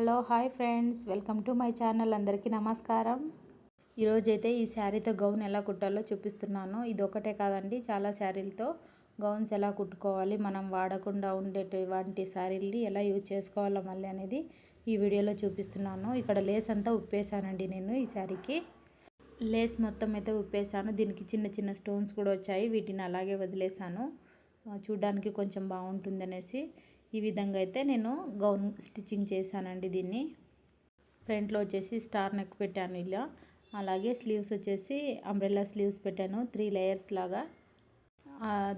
Hello hi friends, welcome to my channel. అందరికీ నమస్కారం. ఈరోజైతే ఈ శారీతో గౌన్ ఎలా కుట్టాలో చూపిస్తున్నాను. ఇది ఒకటే కాదండి, చాలా శారీలతో గౌన్స్ ఎలా కుట్టుకోవాలి, మనం వాడకుండా ఉండేటువంటి శారీల్ని ఎలా యూజ్ చేసుకోవాలో మళ్ళీ అనేది ఈ వీడియోలో చూపిస్తున్నాను. ఇక్కడ లేస్ అంతా ఉప్పేసానండి నేను ఈ శారీకి. లేస్ మొత్తం అయితే ఉప్పేసాను. దీనికి చిన్న చిన్న స్టోన్స్ కూడా వచ్చాయి. వీటిని అలాగే వదిలేసాను, చూడ్డానికి కొంచెం బాగుంటుందనేసి. ఈ విధంగా అయితే నేను గౌన్ స్టిచ్చింగ్ చేశానండి. దీన్ని ఫ్రంట్లో వచ్చేసి స్టార్ నెక్ పెట్టాను ఇలా. అలాగే స్లీవ్స్ వచ్చేసి అంబ్రెల్లా స్లీవ్స్ పెట్టాను 3 లేయర్స్ లాగా.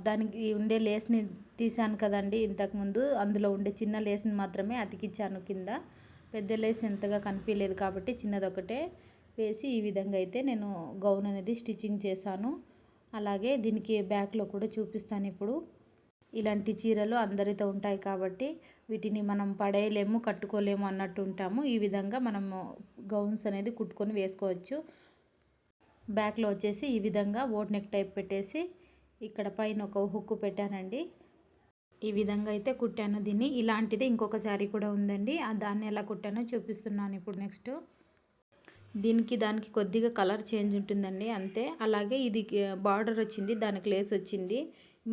దానికి ఉండే లేస్ని తీసాను కదండి ఇంతకుముందు, అందులో ఉండే చిన్న లేస్ని మాత్రమే అతికించాను కింద. పెద్ద లేస్ ఎంతగా కనిపించలేదు కాబట్టి చిన్నదొకటే వేసి ఈ విధంగా అయితే నేను గౌన్ అనేది స్టిచ్చింగ్ చేశాను. అలాగే దీనికి బ్యాక్లో కూడా చూపిస్తాను ఇప్పుడు. ఇలాంటి చీరలు అందరితో ఉంటాయి కాబట్టి వీటిని మనం పడేయలేము, కట్టుకోలేము అన్నట్టు ఉంటాము. ఈ విధంగా మనము గౌన్స్ అనేది కుట్టుకొని వేసుకోవచ్చు. బ్యాక్లో వచ్చేసి ఈ విధంగా బోట్ నెక్ టైప్ పెట్టేసి ఇక్కడ పైన ఒక హుక్కు పెట్టానండి. ఈ విధంగా అయితే కుట్టాను దీన్ని. ఇలాంటిది ఇంకొక శారీ కూడా ఉందండి, దాన్ని ఎలా కుట్టానో చూపిస్తున్నాను ఇప్పుడు. నెక్స్ట్ దానికి కొద్దిగా కలర్ చేంజ్ ఉంటుందండి అంతే. అలాగే ఇది బార్డర్ వచ్చింది, దానికి లేస్ వచ్చింది.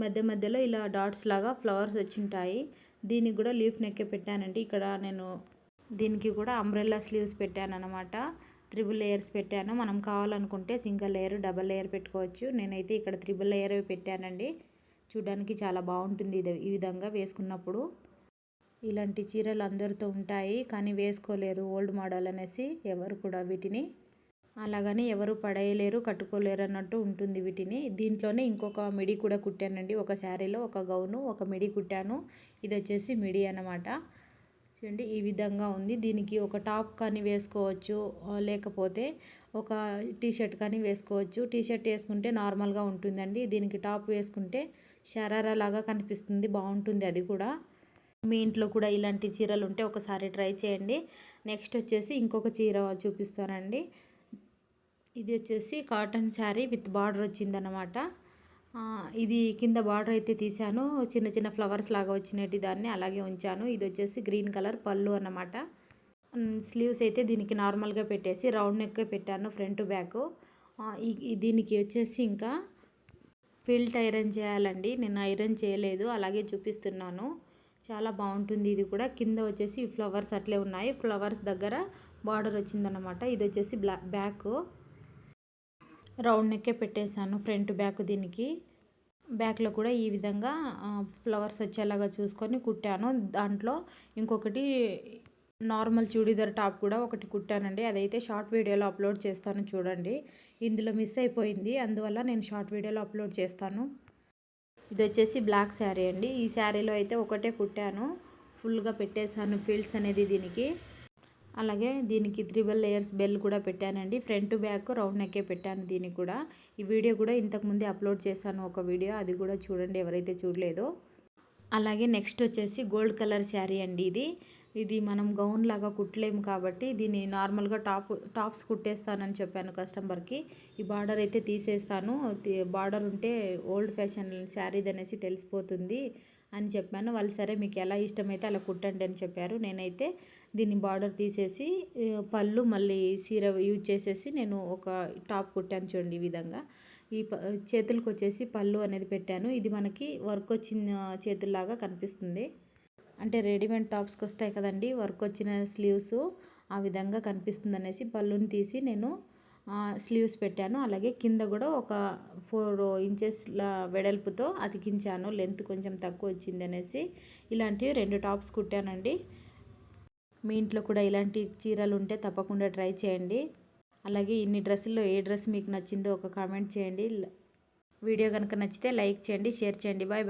మధ్య మధ్యలో ఇలా డాట్స్ లాగా ఫ్లవర్స్ వచ్చింటాయి. దీనికి కూడా లీఫ్ నెక్కే పెట్టానండి. ఇక్కడ నేను దీనికి కూడా అంబ్రెల్లా స్లీవ్స్ పెట్టాను అనమాట. 3 లేయర్స్ పెట్టాను. మనం కావాలనుకుంటే సింగిల్ లేయర్, డబల్ లేయర్ పెట్టుకోవచ్చు. నేనైతే ఇక్కడ 3 లేయర్ పెట్టానండి. చూడడానికి చాలా బాగుంటుంది ఇది ఈ విధంగా వేసుకున్నప్పుడు. ఇలాంటి చీరలు అందరితో ఉంటాయి కానీ వేసుకోలేరు, ఓల్డ్ మోడల్ అనేసి ఎవరు కూడా వీటిని. అలాగని ఎవరు పడేయలేరు, కట్టుకోలేరు అన్నట్టు ఉంటుంది వీటిని. దీంట్లోనే ఇంకొక మిడి కూడా కుట్టానండి. ఒక శారీలో ఒక గౌను, ఒక మిడి కుట్టాను. ఇది వచ్చేసి మిడి అన్నమాట. చూడండి ఈ విధంగా ఉంది. దీనికి ఒక టాప్ కానీ వేసుకోవచ్చు, లేకపోతే ఒక టీషర్ట్ కానీ వేసుకోవచ్చు. టీషర్ట్ వేసుకుంటే నార్మల్గా ఉంటుందండి. దీనికి టాప్ వేసుకుంటే షరారా లాగా కనిపిస్తుంది, బాగుంటుంది అది కూడా. మీ ఇంట్లో కూడా ఇలాంటి చీరలు ఉంటే ఒకసారి ట్రై చేయండి. నెక్స్ట్ వచ్చేసి ఇంకొక చీర చూపిస్తానండి. ఇది వచ్చేసి కాటన్ శారీ విత్ బార్డర్ వచ్చిందనమాట. ఇది కింద బార్డర్ అయితే తీసాను, చిన్న చిన్న ఫ్లవర్స్ లాగా వచ్చినట్టు దాన్ని అలాగే ఉంచాను. ఇది వచ్చేసి గ్రీన్ కలర్ పళ్ళు అన్నమాట. స్లీవ్స్ అయితే దీనికి నార్మల్గా పెట్టేసి రౌండ్ నెక్ పెట్టాను ఫ్రంట్ బ్యాక్. దీనికి వచ్చేసి ఇంకా ఫిల్ట్ ఐరన్ చేయాలండి. నేను ఐరన్ చేయలేదు, అలాగే చూపిస్తున్నాను. చాలా బాగుంటుంది ఇది కూడా. కింద వచ్చేసి ఫ్లవర్స్ అట్లే ఉన్నాయి, ఫ్లవర్స్ దగ్గర బార్డర్ వచ్చిందనమాట. ఇది వచ్చేసి బ్యాక్ రౌండ్ నెక్కే పెట్టేశాను ఫ్రంట్ బ్యాక్. దీనికి బ్యాక్లో కూడా ఈ విధంగా ఫ్లవర్స్ వచ్చేలాగా చూసుకొని కుట్టాను. దాంట్లో ఇంకొకటి నార్మల్ చూడీదార్ టాప్ కూడా ఒకటి కుట్టానండి. అదైతే షార్ట్ వీడియోలో అప్లోడ్ చేస్తాను చూడండి. ఇందులో మిస్ అయిపోయింది, అందువల్ల నేను షార్ట్ వీడియోలో అప్లోడ్ చేస్తాను. ఇది వచ్చేసి బ్లాక్ శారీ అండి. ఈ శారీలో అయితే ఒకటే కుట్టాను, ఫుల్గా పెట్టేశాను ఫీల్డ్స్ అనేది దీనికి. అలాగే దీనికి 3 లేయర్స్ బెల్ కూడా పెట్టానండి. ఫ్రంట్ బ్యాక్ రౌండ్ నెక్కే పెట్టాను దీనికి కూడా. ఈ వీడియో కూడా ఇంతకుముందే అప్లోడ్ చేశాను ఒక వీడియో, అది కూడా చూడండి ఎవరైతే చూడలేదో. అలాగే నెక్స్ట్ వచ్చేసి గోల్డ్ కలర్ శారీ అండి. ఇది మనం గౌన్ లాగా కుట్టలేము కాబట్టి దీన్ని నార్మల్గా టాప్స్ కుట్టేస్తానని చెప్పాను కస్టమర్కి. ఈ బార్డర్ అయితే తీసేస్తాను, బార్డర్ ఉంటే ఓల్డ్ ఫ్యాషన్ శారీది అనేసి తెలిసిపోతుంది అని చెప్పాను. వాళ్ళు సరే మీకు ఎలా ఇష్టమైతే అలా కుట్టండి అని చెప్పారు. నేనైతే దీన్ని బార్డర్ తీసేసి పళ్ళు మళ్ళీ సీర యూజ్ చేసేసి నేను ఒక టాప్ కుట్టాను చూడండి ఈ విధంగా. ఈ చేతులకు వచ్చేసి పళ్ళు అనేది పెట్టాను. ఇది మనకి వర్క్ వచ్చిన చేతుల్లాగా కనిపిస్తుంది. అంటే రెడీమేడ్ టాప్స్కి వస్తాయి కదండి వర్క్ వచ్చిన స్లీవ్స్, ఆ విధంగా కనిపిస్తుంది అనేసి పళ్ళుని తీసి నేను స్లీవ్స్ పెట్టాను. అలాగే కింద కూడా ఒక 4 ఇంచెస్ వెడల్పుతో అతికించాను, లెంత్ కొంచెం తక్కువ వచ్చింది అనేసి. ఇలాంటివి 2 టాప్స్ కుట్టానండి. మీ ఇంట్లో కూడా ఇలాంటి చీరలు ఉంటే తప్పకుండా ట్రై చేయండి. అలాగే ఇన్ని డ్రెస్సుల్లో ఏ డ్రెస్ మీకు నచ్చిందో ఒక కామెంట్ చేయండి. వీడియో కనుక నచ్చితే లైక్ చేయండి, షేర్ చేయండి. Bye bye.